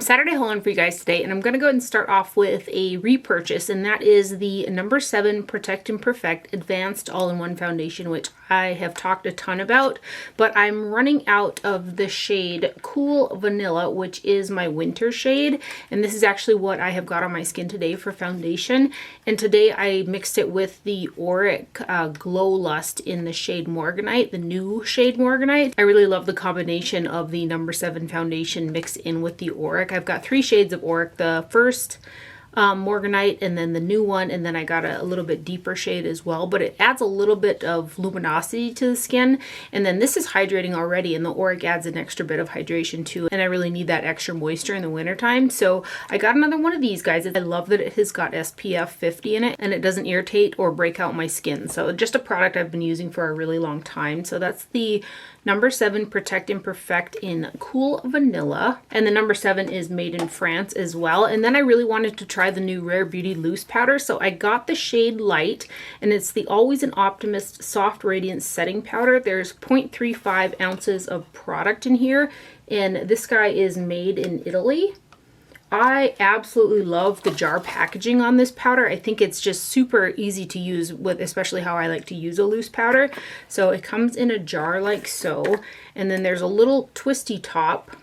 Saturday haul for you guys today, and I'm going to go ahead and start off with a repurchase, and that is the number 7 Protect and Perfect Advanced All-in-One Foundation, which I have talked a ton about, but I'm running out of the shade Cool Vanilla, which is my winter shade, and this is actually what I have got on my skin today for foundation. And today I mixed it with the Auric Glow Lust in the shade Morganite, the new shade Morganite. I really love the combination of the number 7 foundation mixed in with the Auric. I've got 3 shades of Auric, the first Morganite, and then the new one, and then I got a little bit deeper shade as well, but it adds a little bit of luminosity to the skin. And then this is hydrating already, and the Auric adds an extra bit of hydration too, and I really need that extra moisture in the wintertime. So I got another one of these guys. I love that it has got SPF 50 in it, and it doesn't irritate or break out my skin. So just a product I've been using for a really long time. So that's the number 7 Protect and Perfect in Cool Vanilla, and the number 7 is made in France as well. And then I really wanted to try the new Rare Beauty loose powder, so I got the shade Light, and it's the Always an Optimist Soft Radiance Setting Powder. There's 0.35 ounces of product in here, and this guy is made in Italy. I absolutely love the jar packaging on this powder. I think it's just super easy to use, with especially how I like to use a loose powder. So it comes in a jar like so, and then there's a little twisty top.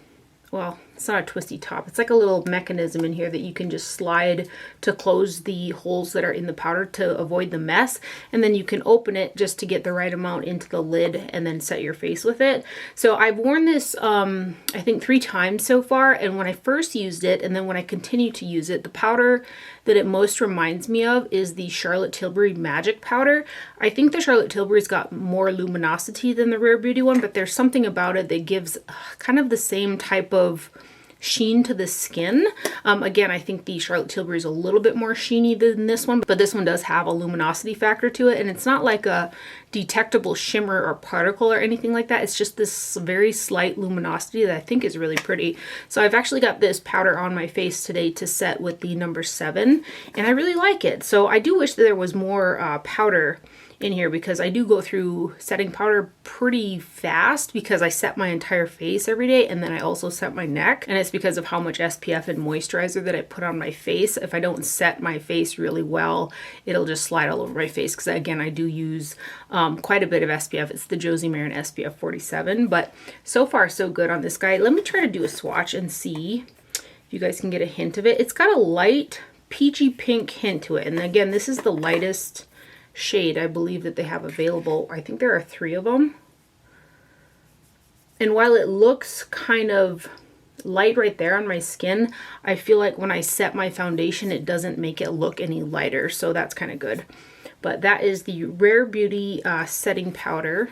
Well, it's not a twisty top. It's like a little mechanism in here that you can just slide to close the holes that are in the powder to avoid the mess. And then you can open it just to get the right amount into the lid and then set your face with it. So I've worn this, I think 3 times so far. And when I first used it, and then when I continue to use it, the powder that it most reminds me of is the Charlotte Tilbury Magic Powder. I think the Charlotte Tilbury's got more luminosity than the Rare Beauty one, but there's something about it that gives kind of the same type of sheen to the skin. Again, I think the Charlotte Tilbury is a little bit more sheeny than this one, but this one does have a luminosity factor to it, and it's not like a detectable shimmer or particle or anything like that. It's just this very slight luminosity that I think is really pretty. So I've actually got this powder on my face today to set with the number 7, and I really like it. So I do wish that there was more powder in here, because I do go through setting powder pretty fast because I set my entire face every day, and then I also set my neck, and it's because of how much SPF and moisturizer that I put on my face. If I don't set my face really well, it'll just slide all over my face, because again, I do use quite a bit of SPF. It's the Josie Maran SPF 47, but so far so good on this guy. Let me try to do a swatch and see if you guys can get a hint of it. It's got a light peachy pink hint to it, and again, this is the lightest shade I believe that they have available. I think there are 3 of them, and while it looks kind of light right there on my skin, I feel like when I set my foundation it doesn't make it look any lighter, so that's kind of good. But that is the Rare Beauty setting powder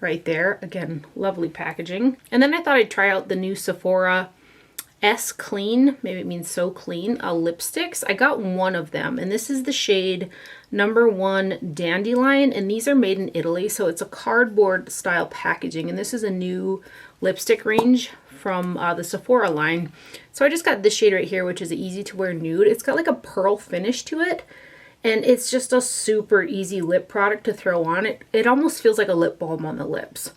right there. Again, lovely packaging. And then I thought I'd try out the new Sephora S Clean, maybe it means So Clean, lipsticks. I got one of them, and this is the shade number 1 Dandelion, and these are made in Italy, so it's a cardboard style packaging, and this is a new lipstick range from the Sephora line. So I just got this shade right here, which is an easy to wear nude. It's got like a pearl finish to it, and it's just a super easy lip product to throw on. It almost feels like a lip balm on the lips.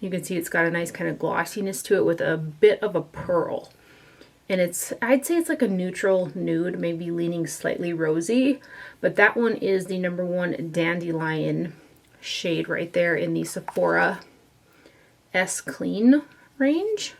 You can see it's got a nice kind of glossiness to it with a bit of a pearl. And I'd say it's like a neutral nude, maybe leaning slightly rosy. But that one is the number 1 Dandelion shade right there in the Sephora S Clean range.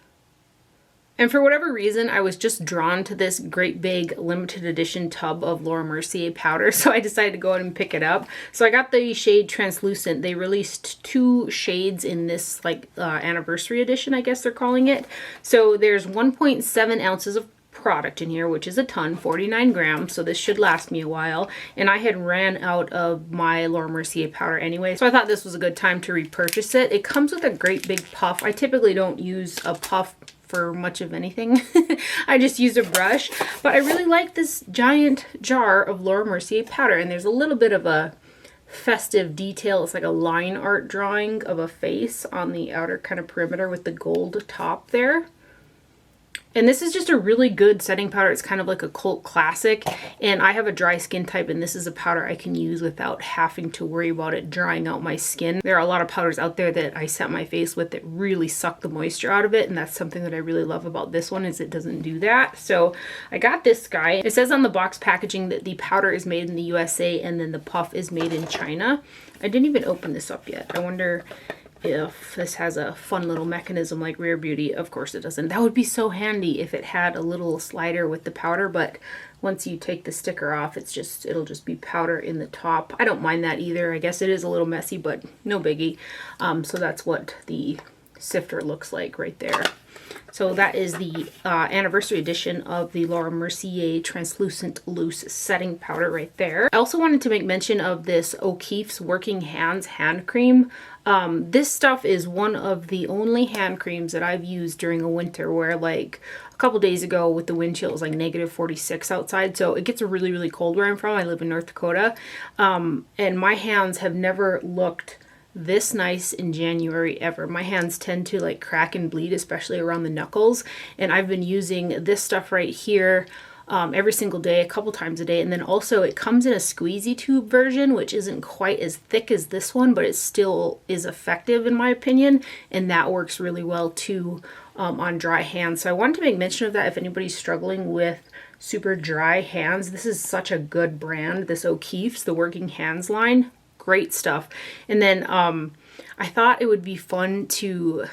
And for whatever reason, I was just drawn to this great big limited edition tub of Laura Mercier powder, so I decided to go ahead and pick it up. So I got the shade Translucent. They released 2 shades in this like anniversary edition, I guess they're calling it. So there's 1.7 ounces of product in here, which is a ton, 49 grams, so this should last me a while. And I had ran out of my Laura Mercier powder anyway, so I thought this was a good time to repurchase it. It comes with a great big puff. I typically don't use a puff for much of anything. I just use a brush, but I really like this giant jar of Laura Mercier powder, and there's a little bit of a festive detail. It's like a line art drawing of a face on the outer kind of perimeter with the gold top there. And this is just a really good setting powder. It's kind of like a cult classic. And I have a dry skin type, and this is a powder I can use without having to worry about it drying out my skin. There are a lot of powders out there that I set my face with that really suck the moisture out of it. And that's something that I really love about this one, is it doesn't do that. So I got this guy. It says on the box packaging that the powder is made in the USA and then the puff is made in China. I didn't even open this up yet. I wonder if this has a fun little mechanism like Rare Beauty. Of course it doesn't. That would be so handy if it had a little slider with the powder, but once you take the sticker off, it'll just be powder in the top. I don't mind that either. I guess it is a little messy, but no biggie. So that's what the sifter looks like right there. So that is the anniversary edition of the Laura Mercier Translucent Loose Setting Powder right there. I also wanted to make mention of this O'Keeffe's Working Hands Hand Cream. This stuff is one of the only hand creams that I've used during a winter where, like, a couple days ago with the wind chill, it was like -46 outside. So it gets really, really cold where I'm from. I live in North Dakota. And my hands have never looked this nice in January ever. My hands tend to like crack and bleed, especially around the knuckles. And I've been using this stuff right here every single day, a couple times a day. And then also it comes in a squeezy tube version, which isn't quite as thick as this one, but it still is effective in my opinion. And that works really well too on dry hands. So I wanted to make mention of that if anybody's struggling with super dry hands. This is such a good brand, this O'Keeffe's, the Working Hands line. Great stuff. And then I thought it would be fun to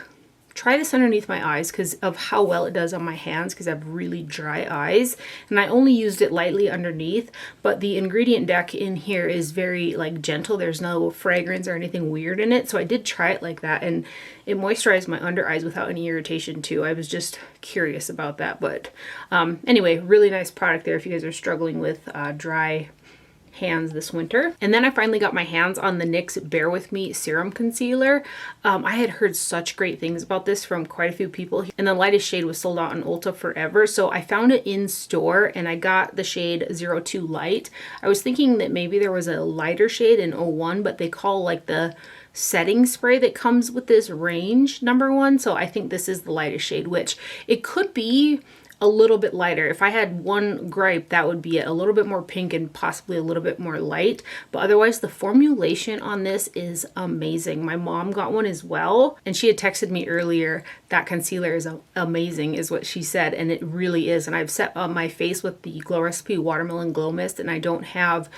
try this underneath my eyes because of how well it does on my hands, because I have really dry eyes. And I only used it lightly underneath, but the ingredient deck in here is very like gentle. There's no fragrance or anything weird in it. So I did try it like that, and it moisturized my under eyes without any irritation too. I was just curious about that. But anyway, really nice product there if you guys are struggling with dry hands this winter. And then I finally got my hands on the NYX Bear With Me Serum Concealer. I had heard such great things about this from quite a few people, and the lightest shade was sold out on Ulta forever. So I found it in store and I got the shade 02 Light. I was thinking that maybe there was a lighter shade in 01, but they call like the setting spray that comes with this range #1. So I think this is the lightest shade, which it could be a little bit lighter. If I had one gripe, that would be it. A little bit more pink and possibly a little bit more light. But otherwise, the formulation on this is amazing. My mom got one as well, and she had texted me earlier that concealer is amazing, is what she said, and it really is. And I've set my face with the Glow Recipe Watermelon Glow Mist, and I don't have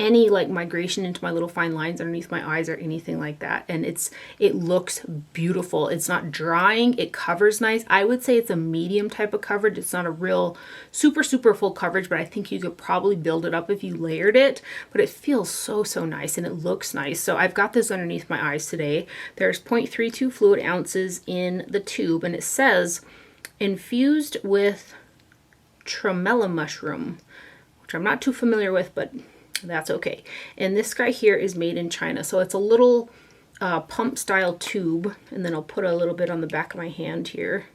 any like migration into my little fine lines underneath my eyes or anything like that. And it looks beautiful. It's not drying. It covers nice. I would say it's a medium type of coverage. It's not a real super full coverage, but I think you could probably build it up if you layered it. But it feels so nice, and it looks nice. So I've got this underneath my eyes today. There's 0.32 fluid ounces in the tube, and it says infused with tremella mushroom, which I'm not too familiar with, but that's okay. And this guy here is made in China. So it's a little pump style tube. And then I'll put a little bit on the back of my hand here.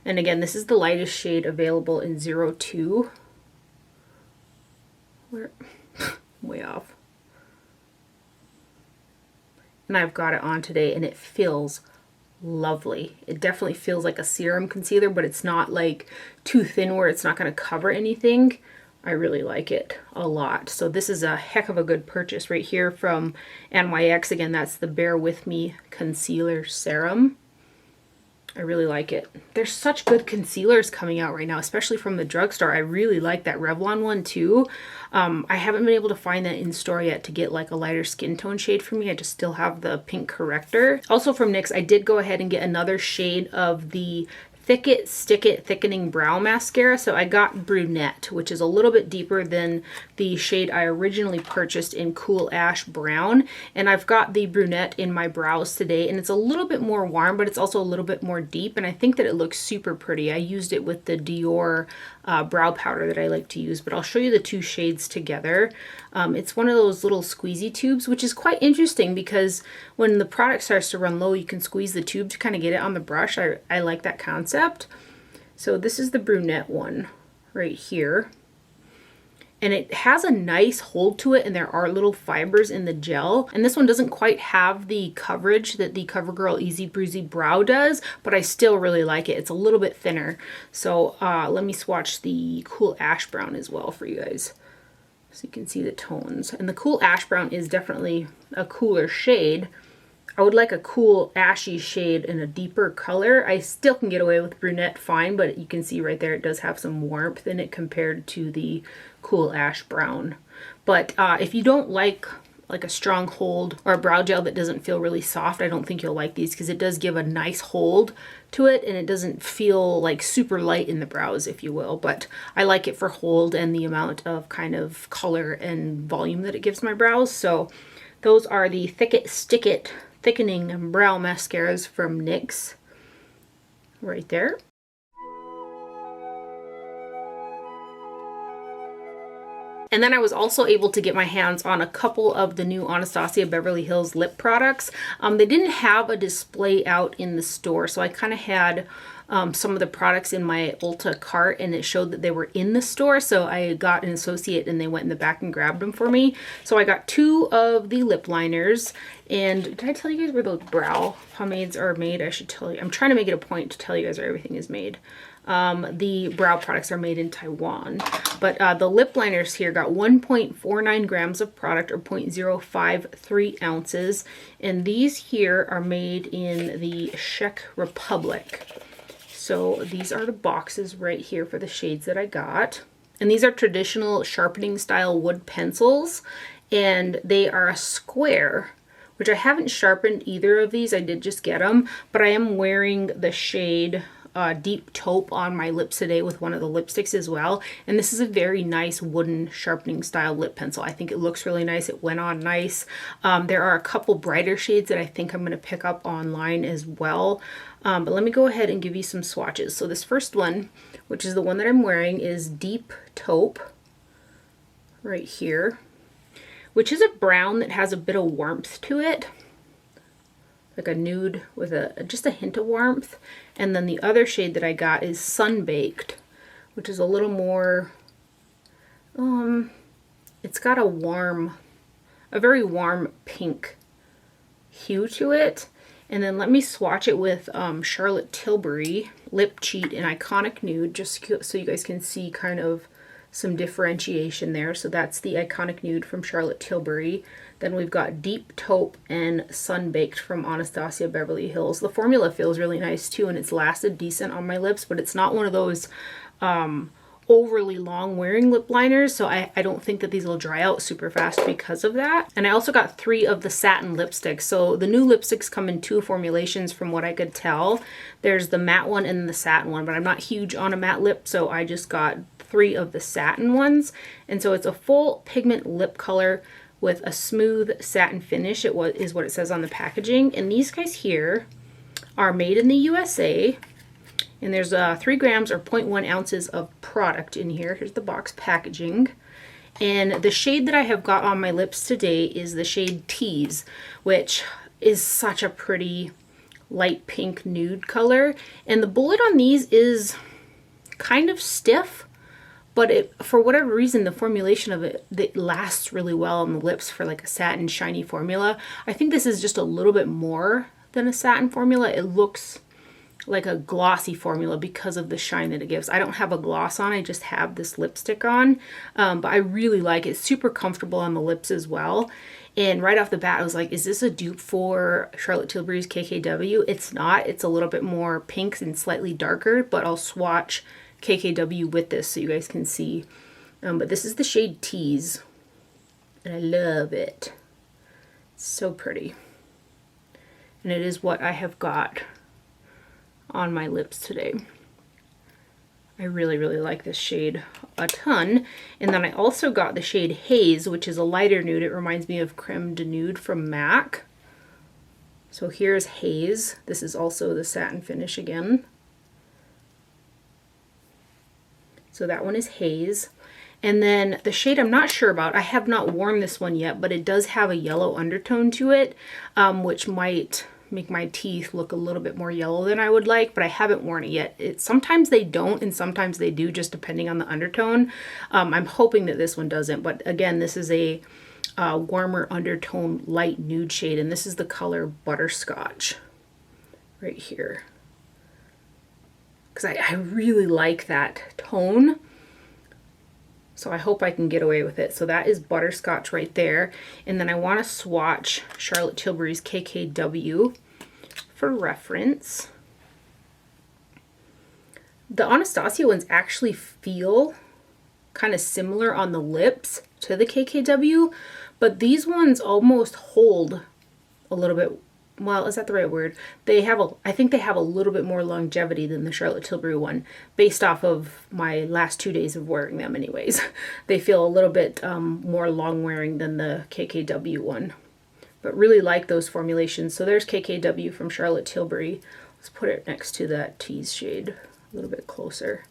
And again, this is the lightest shade available in 02. Where? Way off. And I've got it on today, and it feels lovely. It definitely feels like a serum concealer, but it's not like too thin where it's not going to cover anything. I really like it a lot. So this is a heck of a good purchase right here from NYX. Again, that's the Bear With Me Concealer Serum. I really like it. There's such good concealers coming out right now, especially from the drugstore. I really like that Revlon one too. I haven't been able to find that in store yet to get like a lighter skin tone shade for me. I just still have the pink corrector. Also from NYX, I did go ahead and get another shade of the Thick It, Stick It Thickening Brow Mascara. So I got Brunette, which is a little bit deeper than the shade I originally purchased in Cool Ash Brown. And I've got the Brunette in my brows today, and it's a little bit more warm, but it's also a little bit more deep. And I think that it looks super pretty. I used it with the Dior brow powder that I like to use, but I'll show you the two shades together. It's one of those little squeezy tubes, which is quite interesting because when the product starts to run low, you can squeeze the tube to kind of get it on the brush. I like that concept. So this is the Brunette one right here. and it has a nice hold to it, and there are little fibers in the gel. And this one doesn't quite have the coverage that the CoverGirl Easy Breezy Brow does, but I still really like it. It's a little bit thinner. So let me swatch the Cool Ash Brown as well for you guys, so you can see the tones. And the Cool Ash Brown is definitely a cooler shade. I would like a cool ashy shade in a deeper color. I still can get away with brunette fine, but you can see right there it does have some warmth in it compared to the Cool Ash Brown. But if you don't like a strong hold or a brow gel that doesn't feel really soft, I don't think you'll like these, because it does give a nice hold to it and it doesn't feel like super light in the brows, if you will. But I like it for hold and the amount of kind of color and volume that it gives my brows. So those are the Thick It Stick It Thickening Brow Mascaras from NYX right there. And then I was also able to get my hands on a couple of the new Anastasia Beverly Hills lip products. They didn't have a display out in the store, so I kind of had some of the products in my Ulta cart, and it showed that they were in the store, so I got an associate and they went in the back and grabbed them for me. So I got 2 of the lip liners. And did I tell you guys where those brow pomades are made? I should tell you. I'm trying to make it a point to tell you guys where everything is made. The brow products are made in Taiwan, but the lip liners here got 1.49 grams of product, or 0.053 ounces, and these here are made in the Czech Republic. So these are the boxes right here for the shades that I got, and these are traditional sharpening style wood pencils, and they are a square, which I haven't sharpened either of these. I did just get them, but I am wearing the shade Deep Taupe on my lips today with one of the lipsticks as well. And this is a very nice wooden sharpening style lip pencil. I think it looks really nice. It went on nice. There are a couple brighter shades that I think I'm going to pick up online as well. But let me go ahead and give you some swatches. So this first one, which is the one that I'm wearing, is Deep Taupe right here, which is a brown that has a bit of warmth to it, like a nude with just a hint of warmth. And then the other shade that I got is Sunbaked, which is a little more, it's got a very warm pink hue to it. And then let me swatch it with Charlotte Tilbury Lip Cheat in Iconic Nude, just so you guys can see kind of some differentiation there. So that's the Iconic Nude from Charlotte Tilbury. Then we've got Deep Taupe and Sunbaked from Anastasia Beverly Hills. The formula feels really nice too, and it's lasted decent on my lips, but it's not one of those overly long wearing lip liners, so I don't think that these will dry out super fast because of that. And I also got 3 of the satin lipsticks. So the new lipsticks come in 2 formulations from what I could tell. There's the matte one and the satin one, but I'm not huge on a matte lip, so I just got 3 of the satin ones. And so it's a full pigment lip color with a smooth satin finish. Is what it says on the packaging. And these guys here are made in the USA. And there's 3 grams or 0.1 ounces of product in here. Here's the box packaging. And the shade that I have got on my lips today is the shade Tease, which is such a pretty light pink nude color. And the bullet on these is kind of stiff, but for whatever reason, the formulation of it lasts really well on the lips for like a satin shiny formula. I think this is just a little bit more than a satin formula. It looks like a glossy formula because of the shine that it gives. I don't have a gloss on, I just have this lipstick on, but I really like it. It's super comfortable on the lips as well. And right off the bat, I was like, is this a dupe for Charlotte Tilbury's KKW? It's not. It's a little bit more pink and slightly darker, but I'll swatch KKW with this so you guys can see. But this is the shade Tease, and I love it. It's so pretty. And it is what I have got on my lips today. I really, really like this shade a ton. And then I also got the shade Haze, which is a lighter nude. It reminds me of Creme de Nude from MAC. So here's Haze. This is also the satin finish again. So that one is Haze. And then the shade I'm not sure about, I have not worn this one yet, but it does have a yellow undertone to it, which might make my teeth look a little bit more yellow than I would like, but I haven't worn it yet. Sometimes they don't and sometimes they do, just depending on the undertone. I'm hoping that this one doesn't, but again, this is a warmer undertone light nude shade, and this is the color Butterscotch right here. Because I really like that tone. So I hope I can get away with it. So that is Butterscotch right there. And then I want to swatch Charlotte Tilbury's KKW for reference. The Anastasia ones actually feel kind of similar on the lips to the KKW, but these ones almost hold a little bit. Well, is that the right word? I think they have a little bit more longevity than the Charlotte Tilbury one, based off of my last 2 days of wearing them anyways. They feel a little bit more long wearing than the KKW one. But really like those formulations. So there's KKW from Charlotte Tilbury. Let's put it next to that tease shade a little bit closer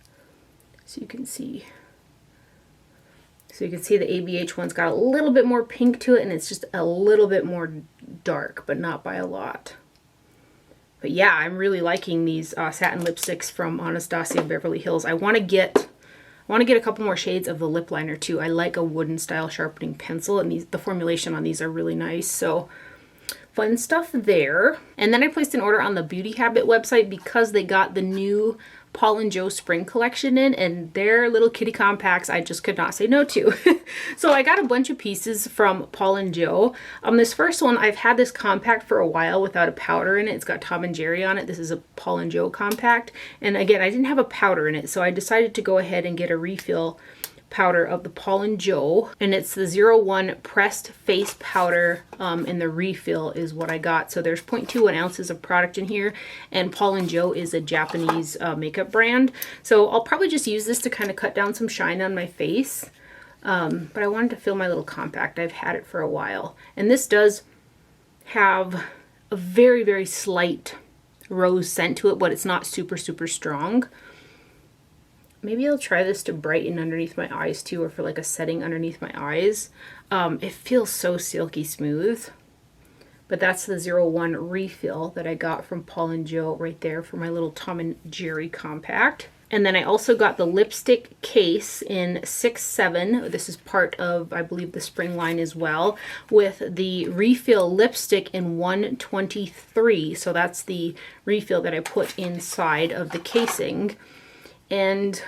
so you can see. So you can see the ABH one's got a little bit more pink to it, and it's just a little bit more dark, but not by a lot. But yeah, I'm really liking these satin lipsticks from Anastasia Beverly Hills. I want to get a couple more shades of the lip liner too. I like a wooden style sharpening pencil, and the formulation on these are really nice. So fun stuff there. And then I placed an order on the Beauty Habit website because they got the new Paul&Joe spring collection in, and their little kitty compacts I just could not say no to. So I got a bunch of pieces from Paul&Joe. This first one, I've had this compact for a while without a powder in it. It's got Tom and Jerry on it. This is a Paul&Joe compact, and again, I didn't have a powder in it, so I decided to go ahead and get a refill powder of the Paul&Joe, and it's the 01 pressed face powder, and the refill is what I got. So there's 0.21 ounces of product in here, and Paul&Joe is a Japanese makeup brand, so I'll probably just use this to kind of cut down some shine on my face, but I wanted to fill my little compact. I've had it for a while, and this does have a very, very slight rose scent to it, but it's not super strong. Maybe I'll try this to brighten underneath my eyes too, or for like a setting underneath my eyes. It feels so silky smooth. But that's the 01 refill that I got from Paul&Joe right there for my little Tom and Jerry compact. And then I also got the lipstick case in 6-7. This is part of, I believe, the spring line as well, with the refill lipstick in 123. So that's the refill that I put inside of the casing. And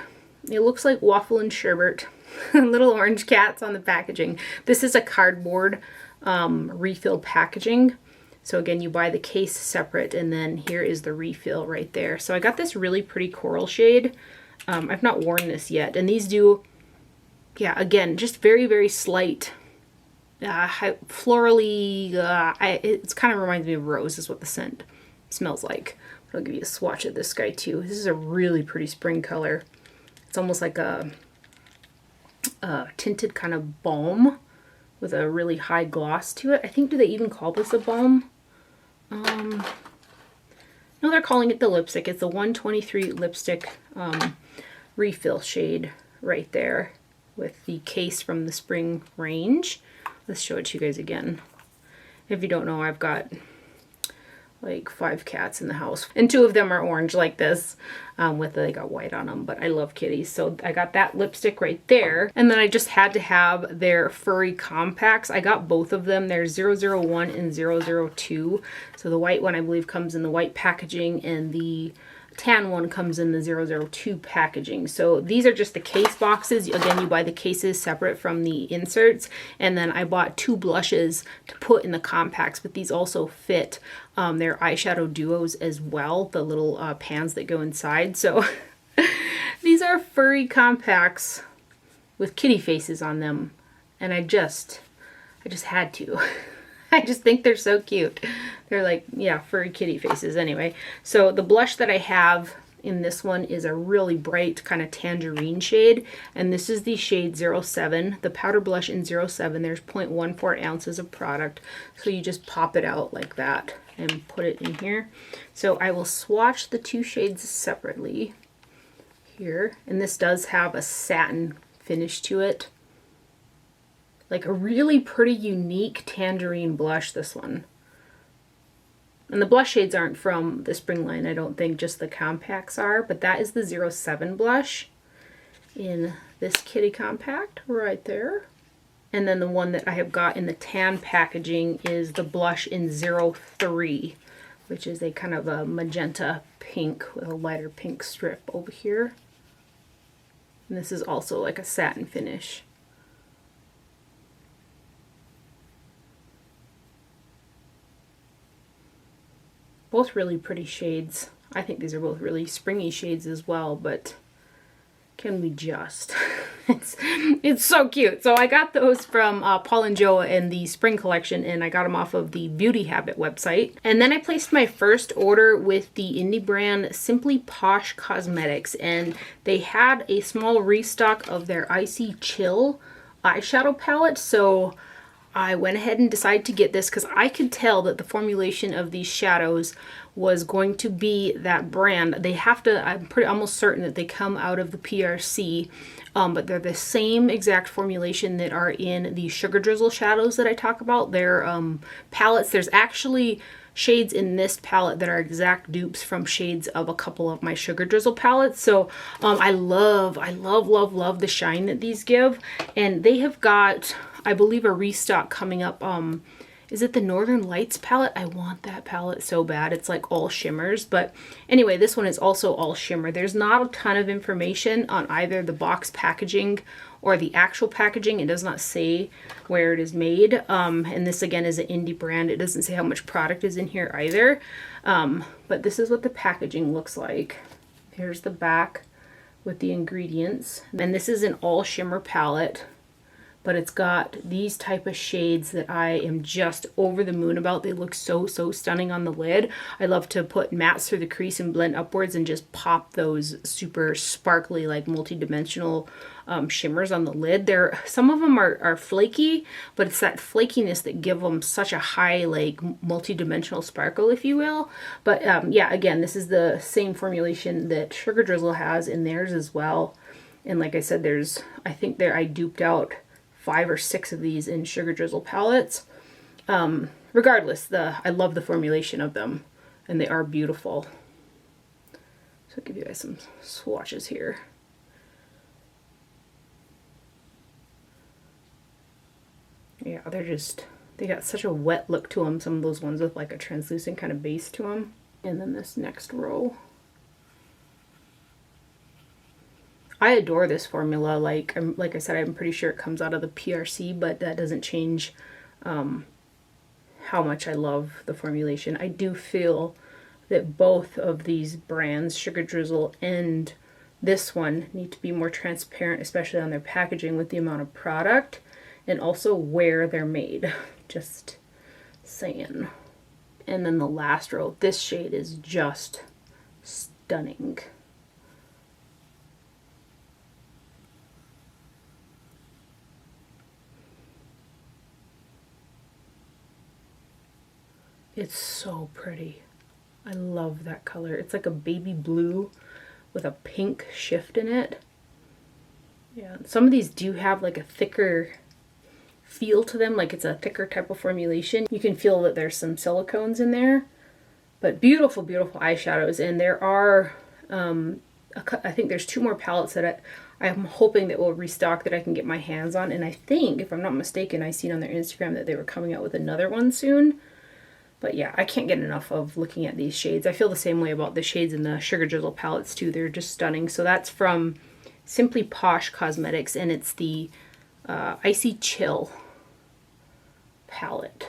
it looks like waffle and sherbet. Little orange cats on the packaging. This is a cardboard refill packaging. So again, you buy the case separate, and then here is the refill right there. So I got this really pretty coral shade. I've not worn this yet. And these do, yeah, again, just very, very slight, florally, it kind of reminds me of rose is what the scent smells like. I'll give you a swatch of this guy too. This is a really pretty spring color. It's almost like a tinted kind of balm with a really high gloss to it. I think, do they even call this a balm? No, they're calling it the lipstick. It's the 123 lipstick refill shade right there with the case from the spring range. Let's show it to you guys again. If you don't know, I've got like 5 cats in the house, and 2 of them are orange like this, they got white on them, but I love kitties. So I got that lipstick right there, and then I just had to have their furry compacts. I got both of them. They're 001 and 002. So the white one I believe comes in the white packaging, and the tan one comes in the 002 packaging. So these are just the case boxes. Again, you buy the cases separate from the inserts, and then I bought 2 blushes to put in the compacts, but these also fit their eyeshadow duos as well, the little pans that go inside. So these are furry compacts with kitty faces on them, and I just had to. I just think they're so cute. They're like, yeah, furry kitty faces. Anyway, so the blush that I have in this one is a really bright kind of tangerine shade, and this is the shade 07, the powder blush in 07. There's 0.14 ounces of product, so you just pop it out like that and put it in here. So I will swatch the 2 shades separately here, and this does have a satin finish to it. Like a really pretty unique tangerine blush, this one. And the blush shades aren't from the spring line, I don't think, just the compacts are. But that is the 07 blush in this kitty compact right there. And then the one that I have got in the tan packaging is the blush in 03, which is a kind of a magenta pink with a lighter pink strip over here. And this is also like a satin finish. Both really pretty shades. I think these are both really springy shades as well, but can we just? It's so cute. So I got those from Paul&Joe in the spring collection, and I got them off of the Beauty Habit website. And then I placed my first order with the indie brand Simply Posh Cosmetics, and they had a small restock of their Icy Chill eyeshadow palette. So I went ahead and decided to get this because I could tell that the formulation of these shadows was going to be that brand. They have to, I'm almost certain that they come out of the PRC, but they're the same exact formulation that are in the Sugar Drizzle shadows that I talk about. They're palettes. There's actually shades in this palette that are exact dupes from shades of a couple of my Sugar Drizzle palettes. So I love the shine that these give. And they have got, I believe, a restock coming up. Is it the Northern Lights palette? I want that palette so bad. It's like all shimmers. But anyway, this one is also all shimmer. There's not a ton of information on either the box packaging or the actual packaging. It does not say where it is made. And this again is an indie brand. It doesn't say how much product is in here either. But this is what the packaging looks like. Here's the back with the ingredients. And this is an all shimmer palette, but it's got these type of shades that I am just over the moon about. They look so stunning on the lid. I love to put mattes through the crease and blend upwards and just pop those super sparkly, like multi-dimensional shimmers on the lid. Some of them are flaky, but it's that flakiness that give them such a high, like, multi-dimensional sparkle, if you will. But yeah, again, this is the same formulation that Sugar Drizzle has in theirs as well. And like I said, I think I duped out 5 or 6 of these in Sugar Drizzle palettes. Regardless, I love the formulation of them, and they are beautiful. So I'll give you guys some swatches here. Yeah, they got such a wet look to them, some of those ones with like a translucent kind of base to them. And then this next row. I adore this formula. Like I said, I'm pretty sure it comes out of the PRC, but that doesn't change how much I love the formulation. I do feel that both of these brands, Sugar Drizzle and this one, need to be more transparent, especially on their packaging with the amount of product and also where they're made. Just saying. And then the last row, this shade is just stunning. It's so pretty. I love that color. It's like a baby blue with a pink shift in it. Yeah, some of these do have like a thicker feel to them, like it's a thicker type of formulation. You can feel that there's some silicones in there, but beautiful eyeshadows. And there are, I think there's 2 more palettes that I'm hoping that will restock that I can get my hands on. And I think, if I'm not mistaken, I seen on their Instagram that they were coming out with another one soon. But yeah, I can't get enough of looking at these shades. I feel the same way about the shades in the Sugar Drizzle palettes too. They're just stunning. So that's from Simply Posh Cosmetics, and it's the Icy Chill palette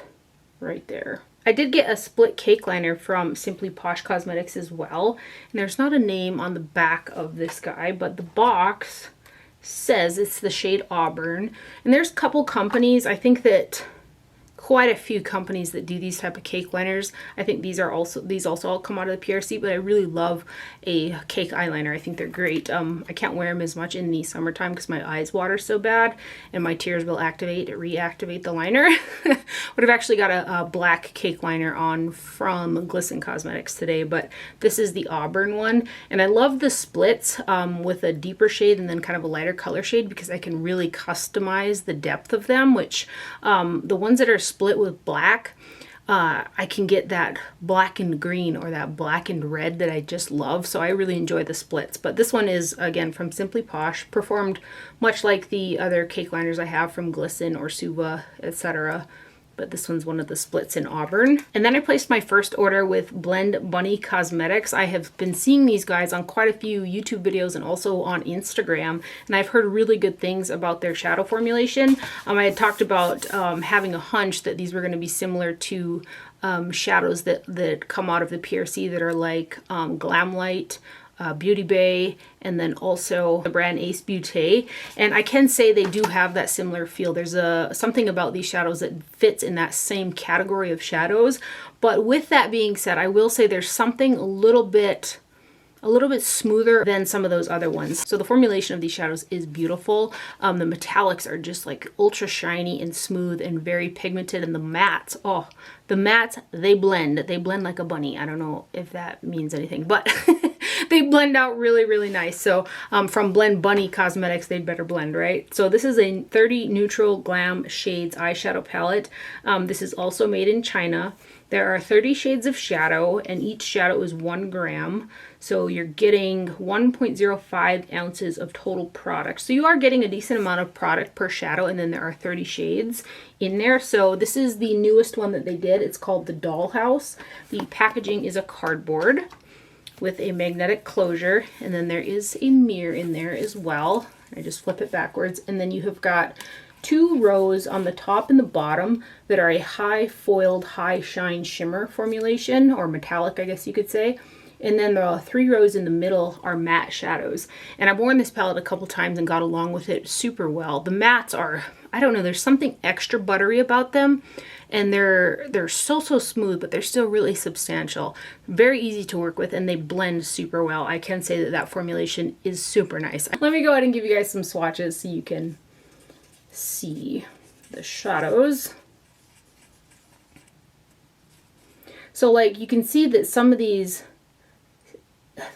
right there. I did get a split cake liner from Simply Posh Cosmetics as well. And there's not a name on the back of this guy, but the box says it's the shade Auburn. And there's a couple companies, I think that quite a few companies that do these type of cake liners. I think these also all come out of the PRC, but I really love a cake eyeliner. I think they're great. I can't wear them as much in the summertime because my eyes water so bad and my tears will reactivate the liner. But I've actually got a black cake liner on from Glisten Cosmetics today, but this is the Auburn one. And I love the splits with a deeper shade and then kind of a lighter color shade because I can really customize the depth of them, which the ones that are split with black, I can get that black and green or that black and red that I just love. So I really enjoy the splits. But this one is, again, from Simply Posh, performed much like the other cake liners I have from Glisten or Suva, etc. But this one's one of the splits in Auburn. And then I placed my first order with Blend Bunny Cosmetics. I have been seeing these guys on quite a few YouTube videos and also on Instagram, and I've heard really good things about their shadow formulation. I had talked about having a hunch that these were going to be similar to shadows that come out of the PRC that are like Glam Light, Beauty Bay, and then also the brand Ace Beauté. And I can say they do have that similar feel. There's something about these shadows that fits in that same category of shadows. But with that being said, I will say there's something a little bit smoother than some of those other ones. So the formulation of these shadows is beautiful. The metallics are just like ultra shiny and smooth and very pigmented, and the mattes, oh, the mattes, they blend like a bunny. I don't know if that means anything, but they blend out really, really nice. So from Blend Bunny Cosmetics, they'd better blend, right? So this is a 30 Neutral Glam Shades eyeshadow palette. This is also made in China. There are 30 shades of shadow, and each shadow is 1 gram. So you're getting 1.05 ounces of total product. So you are getting a decent amount of product per shadow, and then there are 30 shades in there. So this is the newest one that they did. It's called the Dollhouse. The packaging is a cardboard with a magnetic closure, and then there is a mirror in there as well. I just flip it backwards, and then you have got 2 rows on the top and the bottom that are a high foiled, high shine shimmer formulation, or metallic, I guess you could say. And then the 3 rows in the middle are matte shadows. And I've worn this palette a couple times and got along with it super well. The mattes are, I don't know, there's something extra buttery about them. And they're so smooth, but they're still really substantial. Very easy to work with, and they blend super well. I can say that that formulation is super nice. Let me go ahead and give you guys some swatches so you can see the shadows. So like you can see that some of these,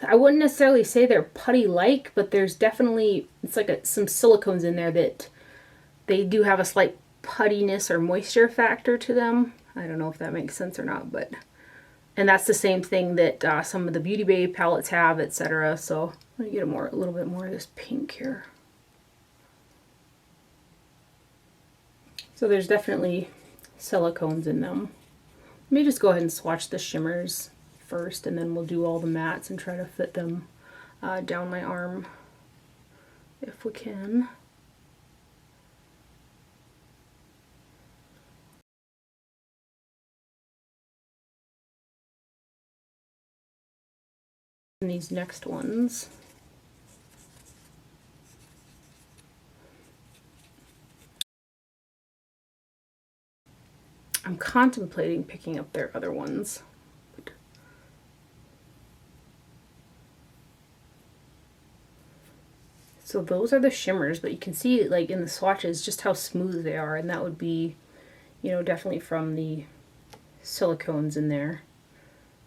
I wouldn't necessarily say they're putty-like, but there's definitely, it's like some silicones in there that they do have a slight puttiness or moisture factor to them. I don't know if that makes sense or not, but, and that's the same thing that some of the Beauty Bay palettes have, etc. So let me get a little bit more of this pink here. So there's definitely silicones in them. Let me just go ahead and swatch the shimmers first, and then we'll do all the mattes and try to fit them down my arm if we can. And these next ones. I'm contemplating picking up their other ones. So those are the shimmers, but you can see like in the swatches just how smooth they are, and that would be, you know, definitely from the silicones in there.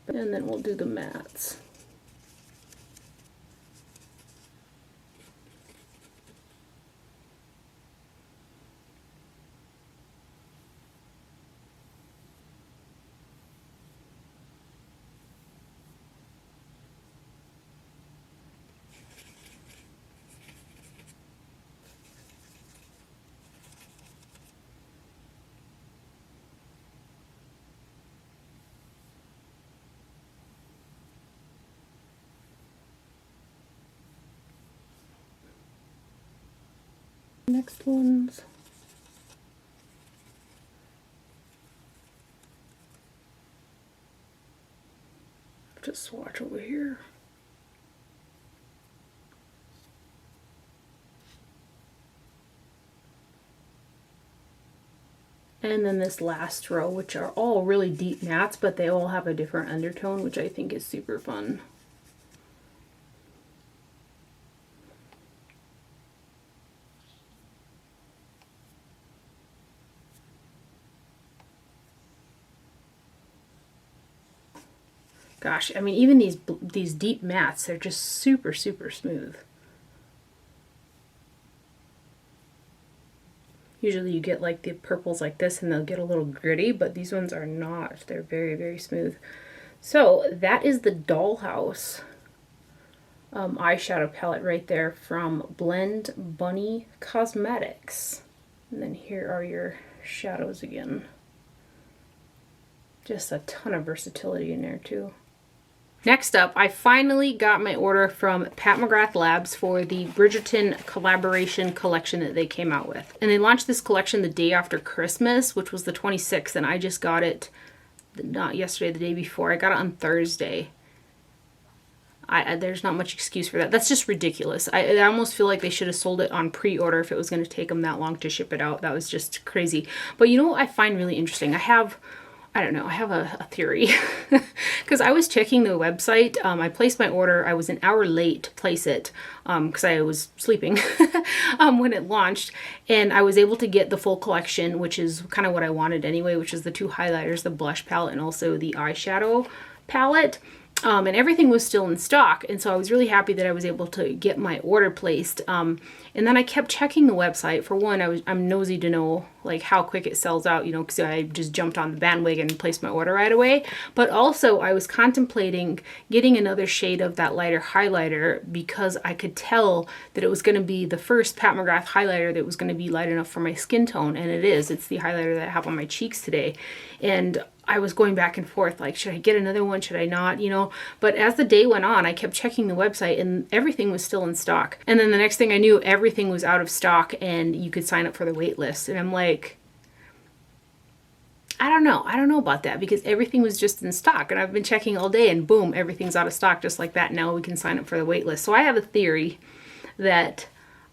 And then we'll do the mattes. Next ones. Just swatch over here. And then this last row, which are all really deep mattes, but they all have a different undertone, which I think is super fun. Gosh, I mean, even these deep mattes, they're just super smooth. Usually you get like the purples like this and they'll get a little gritty, but these ones are not. They're very, very smooth. So that is the Dollhouse eyeshadow palette right there from Blend Bunny Cosmetics. And then here are your shadows again. Just a ton of versatility in there too. Next up, I finally got my order from Pat McGrath Labs for the Bridgerton collaboration collection that they came out with. And they launched this collection the day after Christmas, which was the 26th, and I just got it not yesterday, the day before. I got it on Thursday. There's not much excuse for that. That's just ridiculous. I almost feel like they should have sold it on pre-order if it was going to take them that long to ship it out. That was just crazy. But you know what I find really interesting? I have a theory. Because I was checking the website. I placed my order. I was an hour late to place it because I was sleeping when it launched. And I was able to get the full collection, which is kind of what I wanted anyway, which is the 2 highlighters, the blush palette, and also the eyeshadow palette. And everything was still in stock, and so I was really happy that I was able to get my order placed. And then I kept checking the website. For one, I'm nosy to know like how quick it sells out, you know, because I just jumped on the bandwagon and placed my order right away. But also I was contemplating getting another shade of that lighter highlighter because I could tell that it was going to be the first Pat McGrath highlighter that was going to be light enough for my skin tone, and it is. It's the highlighter that I have on my cheeks today. And I was going back and forth, like, should I get another one? Should I not? You know, but as the day went on, I kept checking the website and everything was still in stock. And then the next thing I knew, everything was out of stock and you could sign up for the wait list. And I'm like, I don't know about that, because everything was just in stock and I've been checking all day and boom, everything's out of stock just like that. Now we can sign up for the wait list. So I have a theory that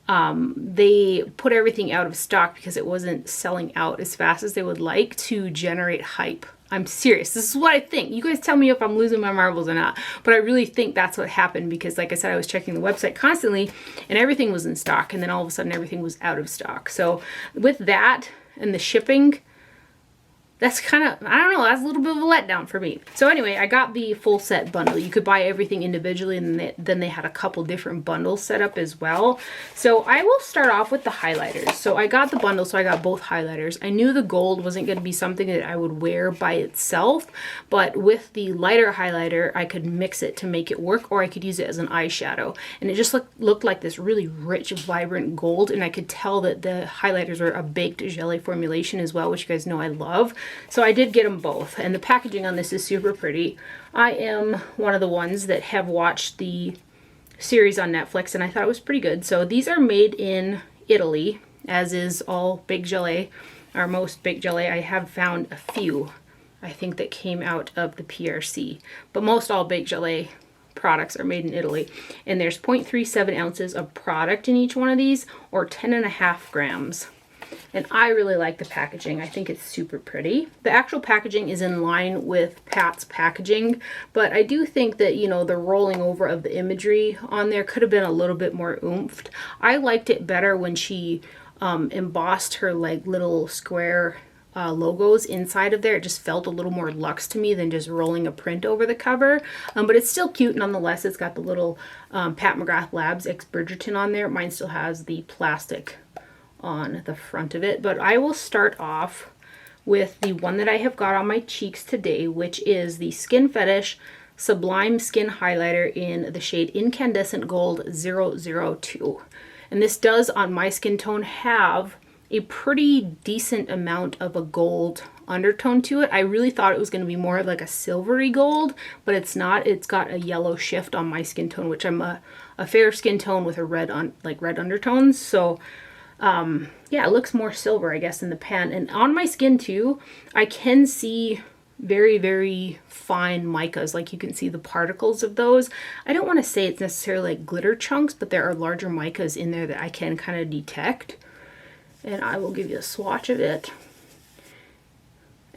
they put everything out of stock because it wasn't selling out as fast as they would like to generate hype. I'm serious. This is what I think. You guys tell me if I'm losing my marbles or not. But I really think that's what happened because, like I said, I was checking the website constantly and everything was in stock. And then all of a sudden everything was out of stock. So with that and the shipping, that's kind of, I don't know, that's a little bit of a letdown for me. So anyway, I got the full set bundle. You could buy everything individually, and then they had a couple different bundles set up as well. So I will start off with the highlighters. So I got the bundle, so I got both highlighters. I knew the gold wasn't going to be something that I would wear by itself, but with the lighter highlighter, I could mix it to make it work, or I could use it as an eyeshadow. And it just looked like this really rich, vibrant gold, and I could tell that the highlighters were a baked gelée formulation as well, which you guys know I love. So I did get them both, and the packaging on this is super pretty. I am one of the ones that have watched the series on Netflix, and I thought it was pretty good. So these are made in Italy, as is all baked gelée, or most baked gelée. I have found a few, I think, that came out of the PRC, but most all baked gelée products are made in Italy. And there's 0.37 ounces of product in each one of these, or 10.5 grams. And I really like the packaging. I think it's super pretty. The actual packaging is in line with Pat's packaging, but I do think that, you know, the rolling over of the imagery on there could have been a little bit more oomphed. I liked it better when she embossed her like little square logos inside of there. It just felt a little more luxe to me than just rolling a print over the cover. But it's still cute nonetheless. It's got the little Pat McGrath Labs X Bridgerton on there. Mine still has the plastic on the front of it, but I will start off with the one that I have got on my cheeks today, which is the Skin Fetish Sublime Skin Highlighter in the shade Incandescent Gold 002. And this does, on my skin tone, have a pretty decent amount of a gold undertone to it. I really thought it was going to be more like a silvery gold, but it's not. It's got a yellow shift on my skin tone, which I'm a fair skin tone with a red undertones. So yeah, it looks more silver, I guess, in the pan. And on my skin too, I can see very, very fine micas. Like you can see the particles of those. I don't want to say it's necessarily like glitter chunks, but there are larger micas in there that I can kind of detect. And I will give you a swatch of it.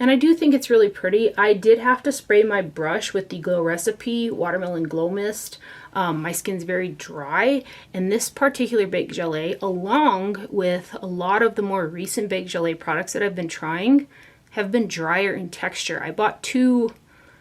And I do think it's really pretty. I did have to spray my brush with the Glow Recipe Watermelon Glow Mist. My skin's very dry, and this particular baked gelée, along with a lot of the more recent baked gelée products that I've been trying, have been drier in texture. I bought two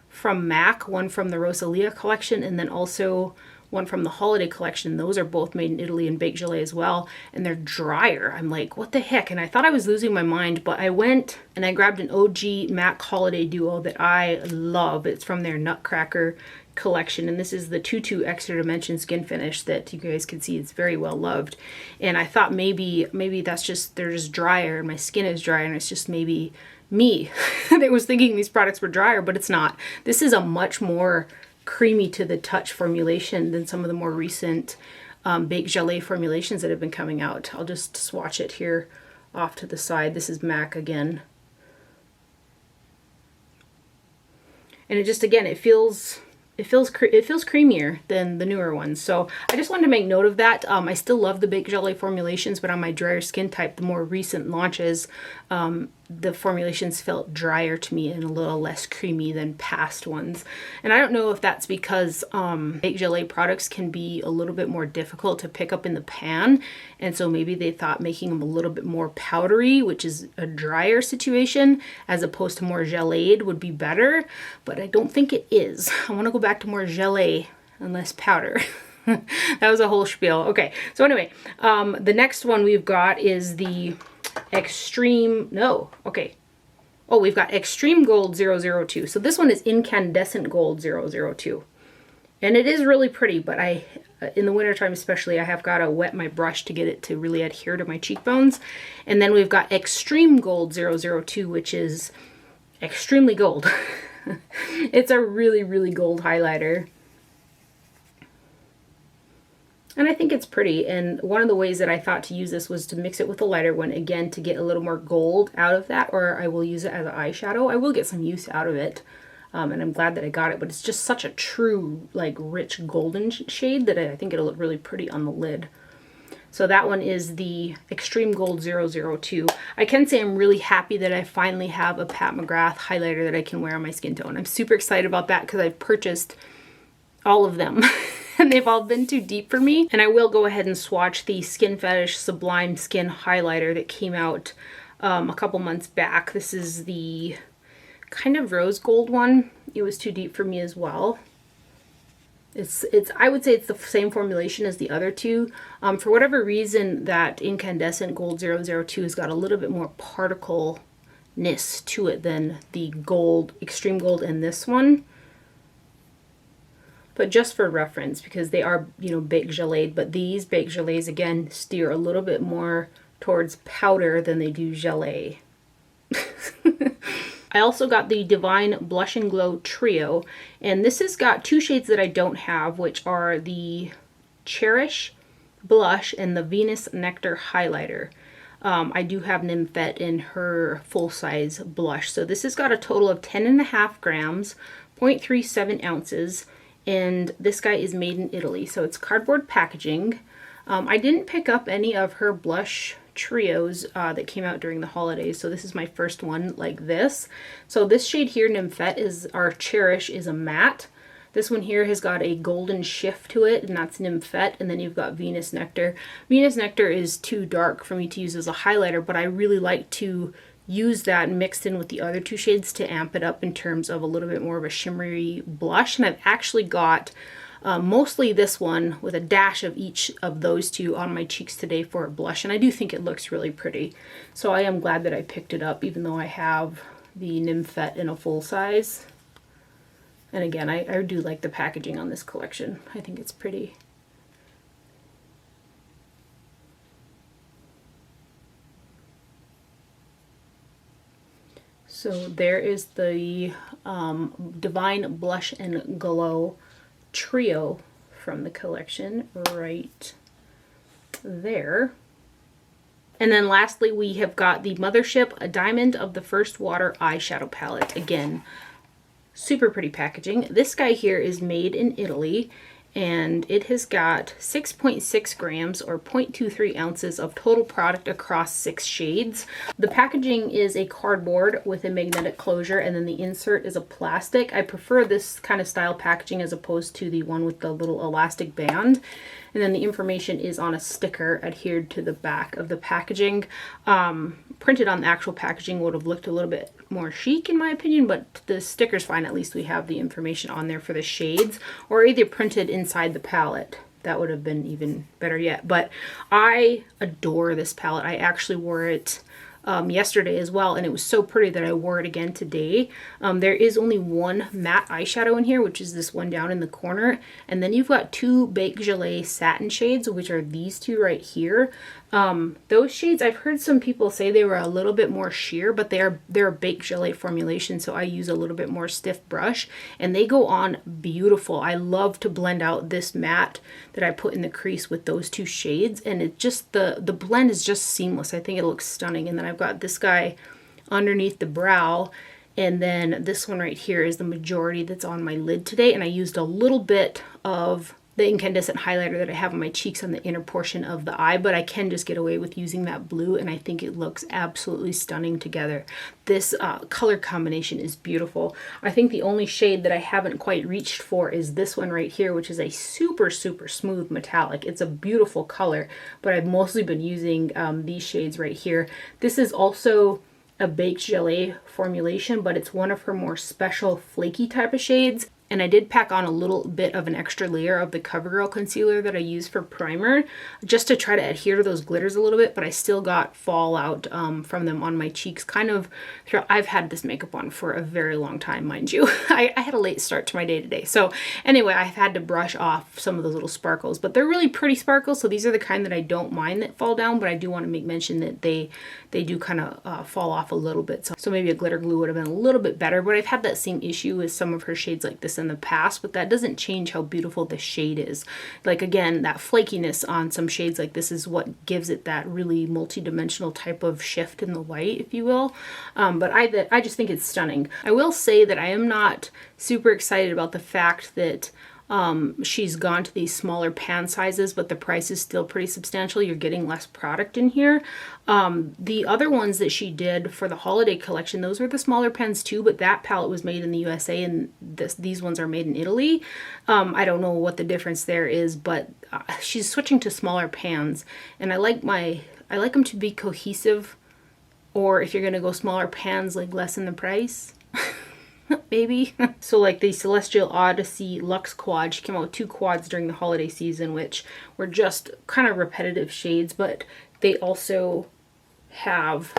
from MAC, one from the Rosalia collection, and then also one from the holiday collection. Those are both made in Italy and baked gelée as well, and they're drier. I'm like, what the heck? And I thought I was losing my mind, but I went and I grabbed an OG MAC holiday duo that I love. It's from their Nutcracker collection, and this is the 2-2 extra dimension skin finish that you guys can see. It's very well loved, and I thought maybe that's just, they're just drier and my skin is dry, and it's just maybe me that was thinking these products were drier, but it's not. This is a much more creamy to the touch formulation than some of the more recent baked gelée formulations that have been coming out. I'll just swatch it here off to the side. This is MAC again. And it just, again, it feels creamier than the newer ones. So I just wanted to make note of that. I still love the baked gelée formulations, but on my drier skin type, the more recent launches, the formulations felt drier to me and a little less creamy than past ones. And I don't know if that's because baked gelée products can be a little bit more difficult to pick up in the pan, and so maybe they thought making them a little bit more powdery, which is a drier situation, as opposed to more geléed would be better, but I don't think it is. I want to go back to more gelée and less powder. That was a whole spiel. Okay, so anyway, the next one we've got is the Extreme, no, okay. Oh, we've got Extreme Gold 002. So this one is Incandescent Gold 002. And it is really pretty, but in the wintertime especially, I have got to wet my brush to get it to really adhere to my cheekbones. And then we've got Extreme Gold 002, which is extremely gold. It's a really, really gold highlighter. And I think it's pretty, and one of the ways that I thought to use this was to mix it with a lighter one, again, to get a little more gold out of that, or I will use it as an eyeshadow. I will get some use out of it, and I'm glad that I got it, but it's just such a true, like, rich golden shade that I think it'll look really pretty on the lid. So that one is the Extreme Gold 002. I can say I'm really happy that I finally have a Pat McGrath highlighter that I can wear on my skin tone. I'm super excited about that because I've purchased all of them. And they've all been too deep for me. And I will go ahead and swatch the Skin Fetish Sublime Skin Highlighter that came out a couple months back. This is the kind of rose gold one. It was too deep for me as well. I would say it's the same formulation as the other two. For whatever reason, that Incandescent Gold 002 has got a little bit more particle-ness to it than the gold, Extreme Gold, and this one. But just for reference, because they are, you know, baked gelée, but these baked gelées, again, steer a little bit more towards powder than they do gelée. I also got the Divine Blush and Glow Trio, and this has got two shades that I don't have, which are the Cherish Blush and the Venus Nectar Highlighter. I do have Nymphette in her full-size blush. So this has got a total of 10.5 grams, 0.37 ounces, and this guy is made in Italy, so it's cardboard packaging. I didn't pick up any of her blush trios that came out during the holidays, so this is my first one like this. So this shade here, Nymphette, is our Cherish, is a matte. This one here has got a golden shift to it, and that's Nymphette, and then you've got Venus Nectar. Venus Nectar is too dark for me to use as a highlighter, but I really like to use that mixed in with the other two shades to amp it up in terms of a little bit more of a shimmery blush. And I've actually got mostly this one with a dash of each of those two on my cheeks today for a blush, and I do think it looks really pretty. So I am glad that I picked it up, even though I have the Nymphette in a full size. And again, I do like the packaging on this collection. I think it's pretty. So there is the Divine Blush and Glow Trio from the collection right there. And then lastly, we have got the Mothership, a Diamond of the First Water eyeshadow palette. Again, super pretty packaging. This guy here is made in Italy, and it has got 6.6 grams or 0.23 ounces of total product across 6 shades. The packaging is a cardboard with a magnetic closure, and then the insert is a plastic. I prefer this kind of style packaging as opposed to the one with the little elastic band. And then the information is on a sticker adhered to the back of the packaging. Printed on the actual packaging would have looked a little bit more chic in my opinion, but the sticker's fine. At least we have the information on there for the shades, or either printed inside the palette. That would have been even better yet. But I adore this palette. I actually wore it yesterday as well, and it was so pretty that I wore it again today. There is only one matte eyeshadow in here, which is this one down in the corner, and then you've got two Baked Gelée satin shades, which are these two right here. Those shades, I've heard some people say they were a little bit more sheer, but they're a Baked Gelée formulation, so I use a little bit more stiff brush, and they go on beautiful. I love to blend out this matte that I put in the crease with those two shades, and it just, the blend is just seamless. I think it looks stunning. And then I've got this guy underneath the brow, and then this one right here is the majority that's on my lid today, and I used a little bit of the incandescent highlighter that I have on my cheeks on the inner portion of the eye, but I can just get away with using that blue, and I think it looks absolutely stunning together. This color combination is beautiful. I think the only shade that I haven't quite reached for is this one right here, which is a super, super smooth metallic. It's a beautiful color, but I've mostly been using these shades right here. This is also a Baked Gelée formulation, but it's one of her more special flaky type of shades. And I did pack on a little bit of an extra layer of the CoverGirl concealer that I use for primer, just to try to adhere to those glitters a little bit, but I still got fallout from them on my cheeks. Kind of, I've had this makeup on for a very long time, mind you. I had a late start to my day today. So anyway, I've had to brush off some of those little sparkles, but they're really pretty sparkles. So these are the kind that I don't mind that fall down, but I do want to make mention that they do kind of fall off a little bit. So maybe a glitter glue would have been a little bit better, but I've had that same issue with some of her shades like this in the past, but that doesn't change how beautiful the shade is. Like again, that flakiness on some shades like this is what gives it that really multi-dimensional type of shift in the light, if you will. But I just think it's stunning. I will say that I am not super excited about the fact that she's gone to these smaller pan sizes, but the price is still pretty substantial. You're getting less product in here. The other ones that she did for the holiday collection, those were the smaller pans too, but that palette was made in the USA and these ones are made in Italy. I don't know what the difference there is, but she's switching to smaller pans, and I like them to be cohesive, or if you're gonna go smaller pans, like lessen the price. Maybe. So like the Celestial Odyssey Luxe Quad, she came out with 2 quads during the holiday season, which were just kind of repetitive shades, but they also have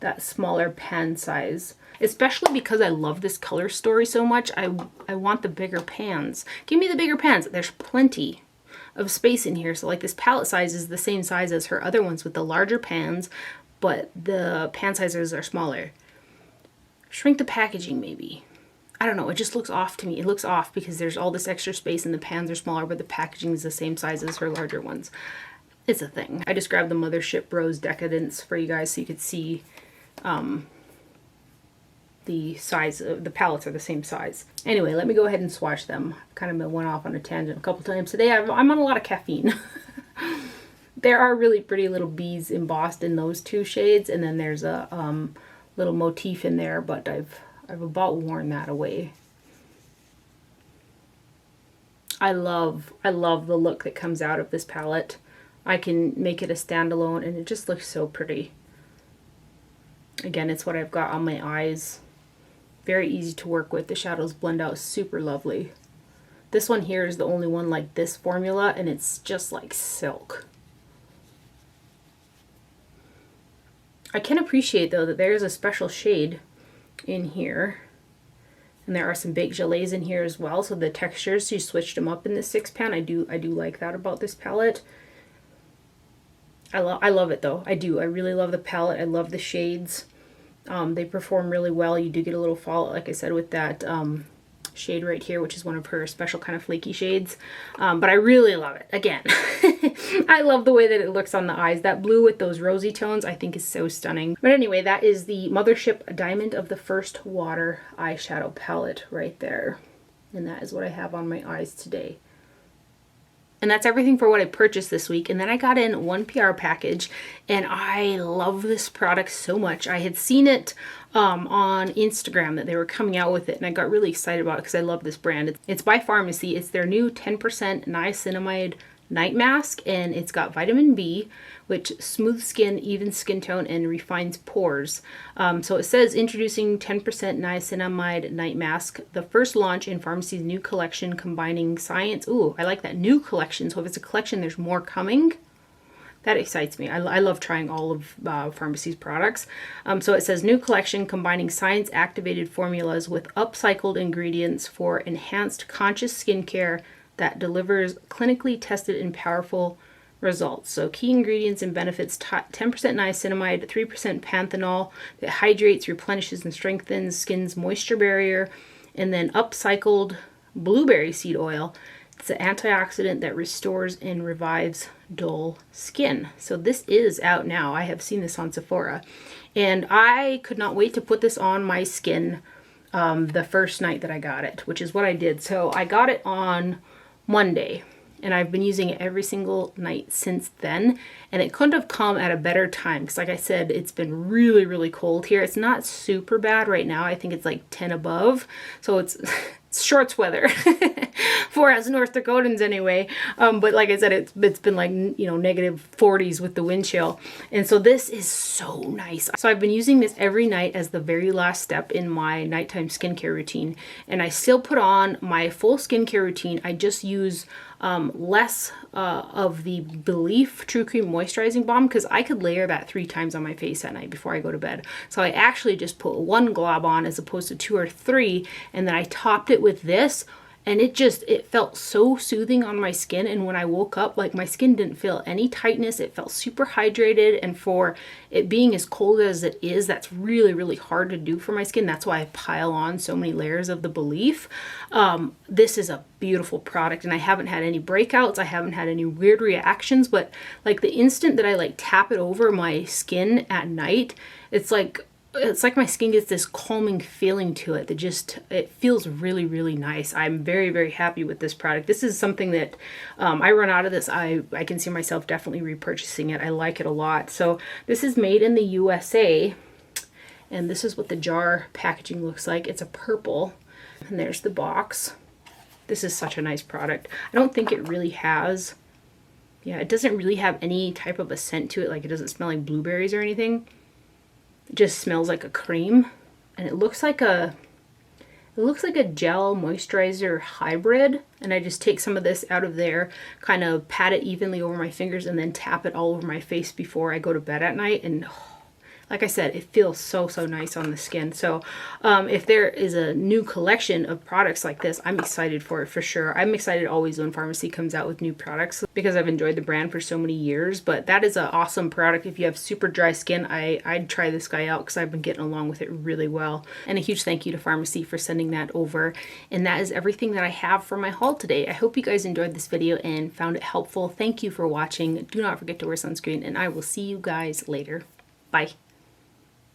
that smaller pan size. Especially because I love this color story so much, I want the bigger pans. Give me the bigger pans. There's plenty of space in here. So like this palette size is the same size as her other ones with the larger pans, but the pan sizes are smaller. Shrink the packaging maybe. I don't know, it just looks off to me. It looks off because there's all this extra space and the pans are smaller, but the packaging is the same size as her larger ones. It's a thing. I just grabbed the Mothership Rose Decadence for you guys so you could see the size of the palettes are the same size. Anyway, let me go ahead and swatch them. I've kind of went off on a tangent a couple times today. I'm on a lot of caffeine. There are really pretty little bees embossed in those 2 shades, and then there's a little motif in there, but I've about worn that away. I love the look that comes out of this palette. I can make it a standalone and it just looks so pretty. Again, it's what I've got on my eyes. Very easy to work with. The shadows blend out super lovely. This one here is the only one like this formula, and it's just like silk. I can appreciate though that there's a special shade in here, and there are some Baked Gelées in here as well, so the textures, she switched them up in the 6 pan. I do like that about this palette. I love it though. I do. I really love the palette. I love the shades. They perform really well. You do get a little fallout, like I said, with that shade right here, which is one of her special kind of flaky shades. But I really love it. Again, I love the way that it looks on the eyes. That blue with those rosy tones I think is so stunning. But anyway, that is the Mothership Diamond of the First Water eyeshadow palette right there. And that is what I have on my eyes today. And that's everything for what I purchased this week. And then I got in one PR package, and I love this product so much. I had seen it on Instagram that they were coming out with it, and I got really excited about it because I love this brand. It's by Farmacy. It's their new 10% niacinamide night mask, and it's got vitamin B, which smooths skin, evens skin tone, and refines pores. So it says introducing 10% niacinamide night mask, the first launch in Farmacy's new collection combining science. Ooh, I like that, new collection. So if it's a collection, there's more coming. That excites me. I love trying all of Farmacy's products. So it says new collection combining science-activated formulas with upcycled ingredients for enhanced conscious skincare that delivers clinically tested and powerful results. So key ingredients and benefits: 10% niacinamide, 3% panthenol that hydrates, replenishes, and strengthens skin's moisture barrier, and then upcycled blueberry seed oil. It's an antioxidant that restores and revives dull skin. So this is out now. I have seen this on Sephora, and I could not wait to put this on my skin the first night that I got it, which is what I did. So I got it on Monday, and I've been using it every single night since then, and it couldn't have come at a better time because, like I said, it's been really, really cold here. It's not super bad right now. I think it's like 10 above, so it's shorts weather for us North Dakotans anyway. But like I said, it's been like, you know, negative 40s with the wind chill, and so this is so nice. So I've been using this every night as the very last step in my nighttime skincare routine, and I still put on my full skincare routine. I just use less of the Belief True Cream Moisturizing Balm because I could layer that 3 times on my face at night before I go to bed. So I actually just put 1 glob on as opposed to 2 or 3, and then I topped it with this, and it felt so soothing on my skin. And when I woke up, like, my skin didn't feel any tightness. It felt super hydrated, and for it being as cold as it is, that's really, really hard to do for my skin. That's why I pile on so many layers of the Belief. This is a beautiful product, and I haven't had any breakouts. I haven't had any weird reactions, but like the instant that I like tap it over my skin at night, it's like my skin gets this calming feeling to it that it feels really, really nice. I'm very, very happy with this product. This is something that I run out of this. I can see myself definitely repurchasing it. I like it a lot. So this is made in the USA, and this is what the jar packaging looks like. It's a purple, and there's the box. This is such a nice product. I don't think it really has, it doesn't really have any type of a scent to it. Like, it doesn't smell like blueberries or anything. It just smells like a cream, and it looks like a gel moisturizer hybrid. And I just take some of this out of there, kind of pat it evenly over my fingers, and then tap it all over my face before I go to bed at night. And like I said, it feels so, so nice on the skin. So if there is a new collection of products like this, I'm excited for it for sure. I'm excited always when Farmacy comes out with new products because I've enjoyed the brand for so many years. But that is an awesome product. If you have super dry skin, I'd try this guy out because I've been getting along with it really well. And a huge thank you to Farmacy for sending that over. And that is everything that I have for my haul today. I hope you guys enjoyed this video and found it helpful. Thank you for watching. Do not forget to wear sunscreen, and I will see you guys later. Bye.